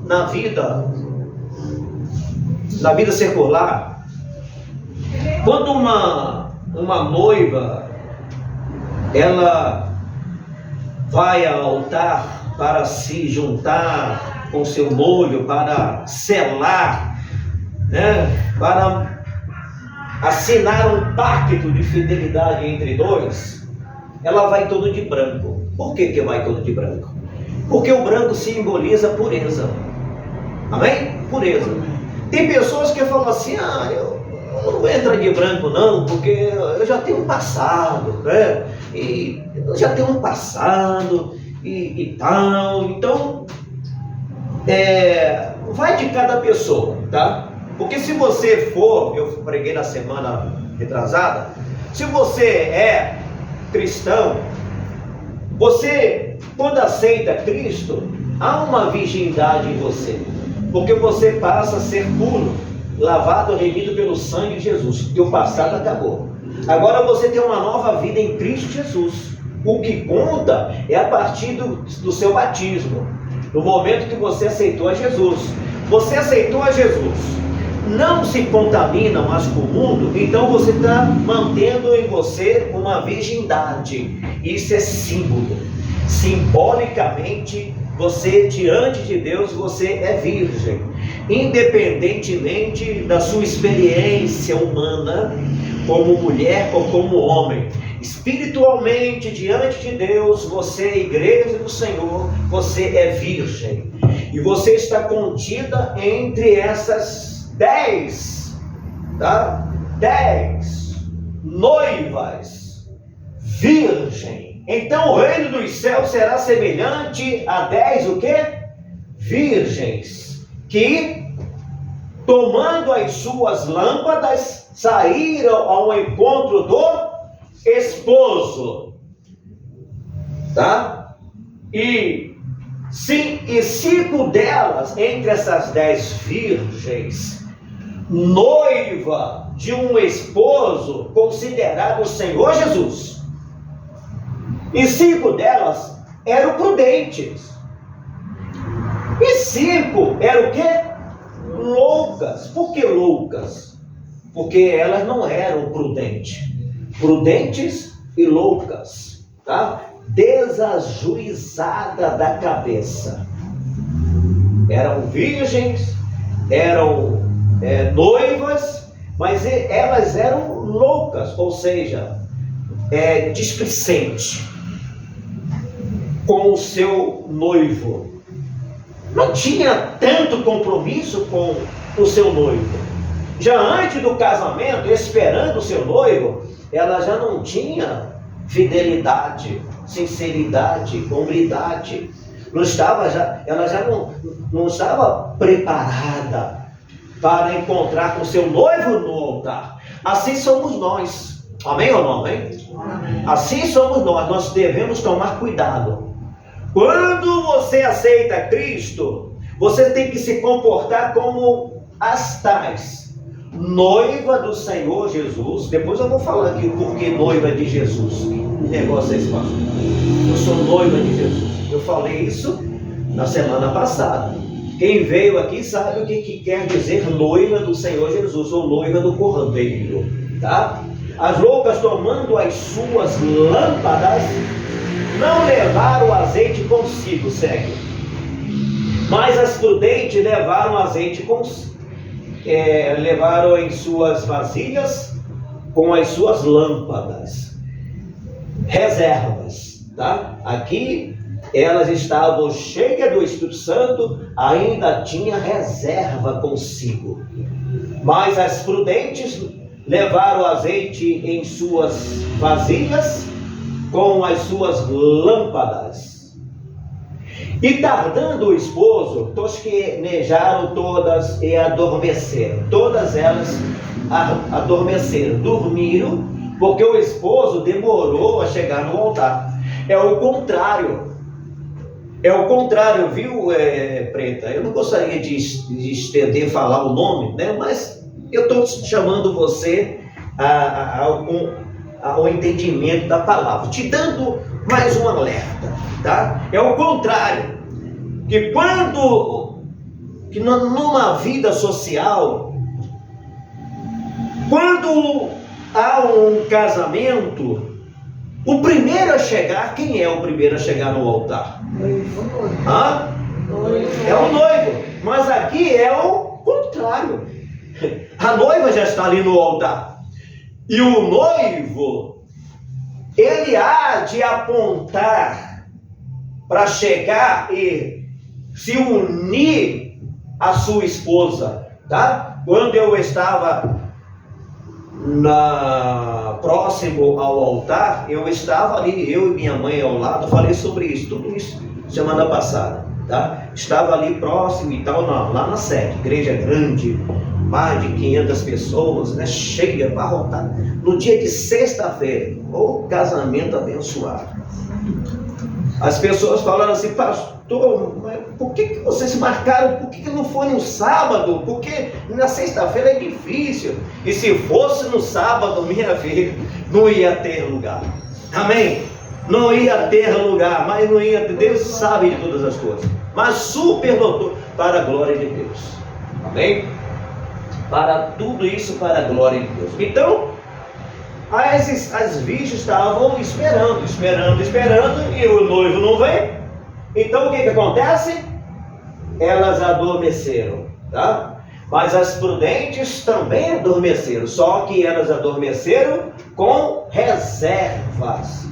na vida secular, quando uma noiva ela vai ao altar para se juntar com seu noivo, para selar, né, para assinar um pacto de fidelidade entre dois, ela vai todo de branco. Por que vai todo de branco? Porque o branco simboliza pureza. Amém? Pureza. Tem pessoas que falam assim: eu não vou entrar de branco não, porque eu já tenho um passado, né? E eu já tenho um passado e tal. Então, vai de cada pessoa, tá? Porque se você for, eu preguei na semana retrasada, se você é cristão, você, quando aceita Cristo, há uma virgindade em você, porque você passa a ser puro, lavado, remido pelo sangue de Jesus, e o passado acabou. Agora você tem uma nova vida em Cristo Jesus. O que conta é a partir do seu batismo, no momento que você aceitou a Jesus. Você aceitou a Jesus, não se contamina mais com o mundo, então você está mantendo em você uma virgindade. Isso é símbolo. Simbolicamente, você, diante de Deus, você é virgem, independentemente da sua experiência humana, como mulher ou como homem. Espiritualmente, diante de Deus, você é igreja do Senhor, você é virgem. E você está contida entre essas 10 noivas virgem. Então o reino dos céus será semelhante a 10 o quê? Virgens, que tomando as suas lâmpadas saíram ao encontro do esposo, tá? E 5 delas, entre essas 10 virgens, noiva de um esposo considerado o Senhor Jesus. E 5 delas eram prudentes. E 5 eram o quê? Loucas. Por que loucas? Porque elas não eram prudentes. Prudentes e loucas, tá? Desajuizada da cabeça. Eram virgens, eram noivas, mas elas eram loucas, ou seja, displicentes com o seu noivo. Não tinha tanto compromisso com o seu noivo. Já antes do casamento, esperando o seu noivo, ela já não tinha fidelidade, sinceridade, hombridade. Ela já não estava preparada para encontrar com seu noivo no altar. Assim somos nós. Amém ou não? Amém? Amém. Assim somos nós. Nós devemos tomar cuidado. Quando você aceita Cristo, você tem que se comportar como as tais noiva do Senhor Jesus. Depois eu vou falar aqui o porquê noiva de Jesus. Que negócio é esse, pastor? Eu sou noiva de Jesus. Eu falei isso na semana passada. Quem veio aqui sabe o que quer dizer noiva do Senhor Jesus, ou noiva do Cordeiro, tá? As loucas, tomando as suas lâmpadas, não levaram o azeite consigo, segue. Mas as prudentes levaram o azeite consigo. Levaram em suas vasilhas com as suas lâmpadas. Reservas, tá? Aqui elas estavam cheias do Espírito Santo, ainda tinha reserva consigo. Mas as prudentes levaram o azeite em suas vasilhas com as suas lâmpadas. E tardando o esposo, tosquenejaram todas e adormeceram. Todas elas adormeceram, dormiram, porque o esposo demorou a chegar no altar. É o contrário, viu, Preta? Eu não gostaria de estender, falar o nome, né? Mas eu estou chamando você ao entendimento da palavra, te dando mais um alerta, tá? É o contrário, que quando que numa vida social, quando há um casamento, o primeiro a chegar, quem é o primeiro a chegar no altar? Hã? É o noivo. Mas aqui é o contrário. A noiva já está ali no altar. E o noivo, ele há de apontar para chegar e se unir à sua esposa, tá? Quando eu estava próximo ao altar, eu estava ali, eu e minha mãe ao lado, falei sobre isso, tudo isso semana passada, tá? Estava ali próximo e tal, lá na sede, igreja grande, mais de 500 pessoas, né? Cheia, abarrotada. No dia de sexta-feira, o casamento abençoado. As pessoas falaram assim, pastor, mas por que vocês marcaram? Por que não foi no sábado? Porque na sexta-feira é difícil. E se fosse no sábado, minha filha, não ia ter lugar. Amém? Não ia ter lugar, mas não ia ter. Deus sabe de todas as coisas. Mas superlotou para a glória de Deus. Amém? Para tudo isso, para a glória de Deus. Então, as virgens estavam esperando, e o noivo não vem. Então o que acontece? Elas adormeceram, tá? Mas as prudentes também adormeceram, só que elas adormeceram com reservas.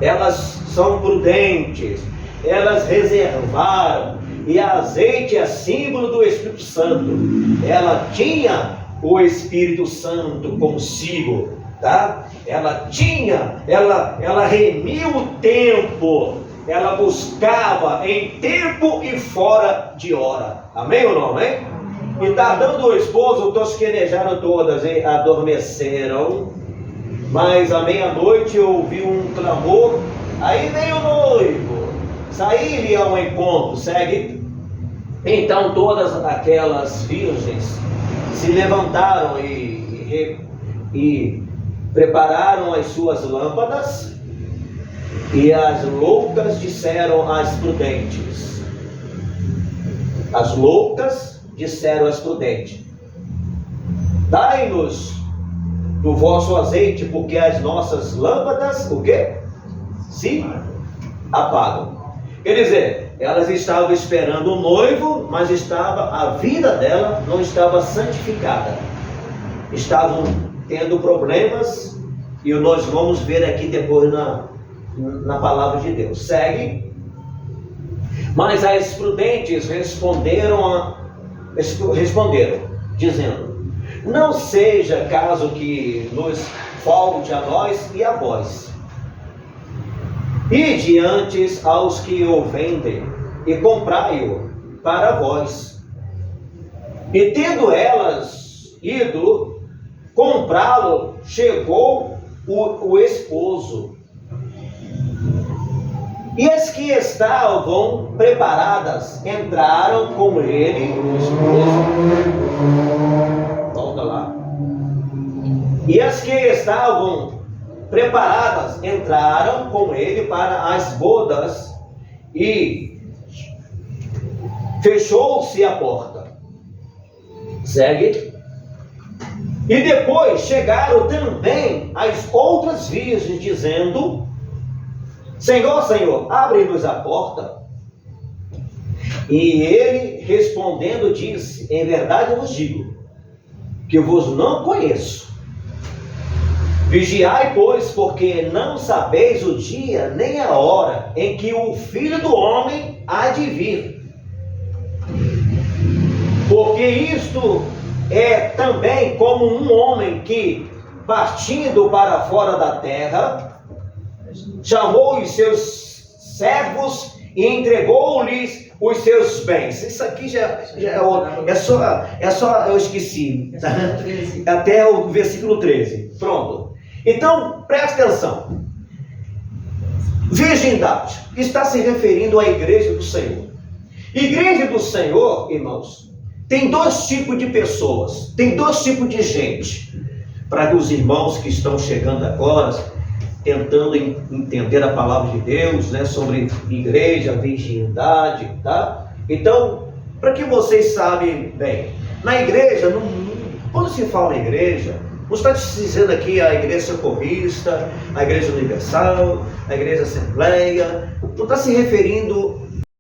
Elas são prudentes, elas reservaram, e azeite é símbolo do Espírito Santo. Ela tinha o Espírito Santo consigo, tá? Ela remia o tempo, ela buscava em tempo e fora de hora. Amém ou não, amém? E tardando o esposo, tosquenejaram todas e adormeceram. Mas à meia-noite ouviu um clamor, aí veio o noivo, saí-lhe ao encontro, segue. Então todas aquelas virgens se levantaram e prepararam as suas lâmpadas, e as loucas disseram às prudentes. As loucas disseram às prudentes: dai-nos do vosso azeite, porque as nossas lâmpadas, o quê? Se apagam. Quer dizer, elas estavam esperando o noivo, mas a vida dela não estava santificada. Estavam tendo problemas, e nós vamos ver aqui depois na palavra de Deus. Segue. Mas as prudentes responderam, dizendo: não seja caso que nos falte a nós e a vós. Ide antes aos que o vendem e comprai-o para vós. E tendo elas ido comprá-lo, chegou o esposo. E as que estavam preparadas entraram com ele, o esposo. Volta lá. E as que estavam preparadas entraram com ele para as bodas, e fechou-se a porta. Segue. E depois chegaram também as outras virgens, dizendo: Senhor, Senhor, abre-nos a porta. E ele respondendo disse: em verdade eu vos digo, que eu vos não conheço. Vigiai, pois, porque não sabeis o dia nem a hora em que o Filho do Homem há de vir. Porque isto é também como um homem que, partindo para fora da terra, chamou os seus servos e entregou-lhes os seus bens. Isso aqui é só eu esqueci, tá? Até o versículo 13. Pronto. Então, preste atenção. Virgindade está se referindo à igreja do Senhor. Igreja do Senhor, irmãos, tem dois tipos de pessoas, tem dois tipos de gente. Para os irmãos que estão chegando agora, tentando entender a palavra de Deus, né, sobre igreja, virgindade, tá? Então, Para que vocês sabem bem, na igreja, quando se fala em igreja, não está dizendo aqui a igreja socorrista, a igreja universal, a igreja assembleia, não está se referindo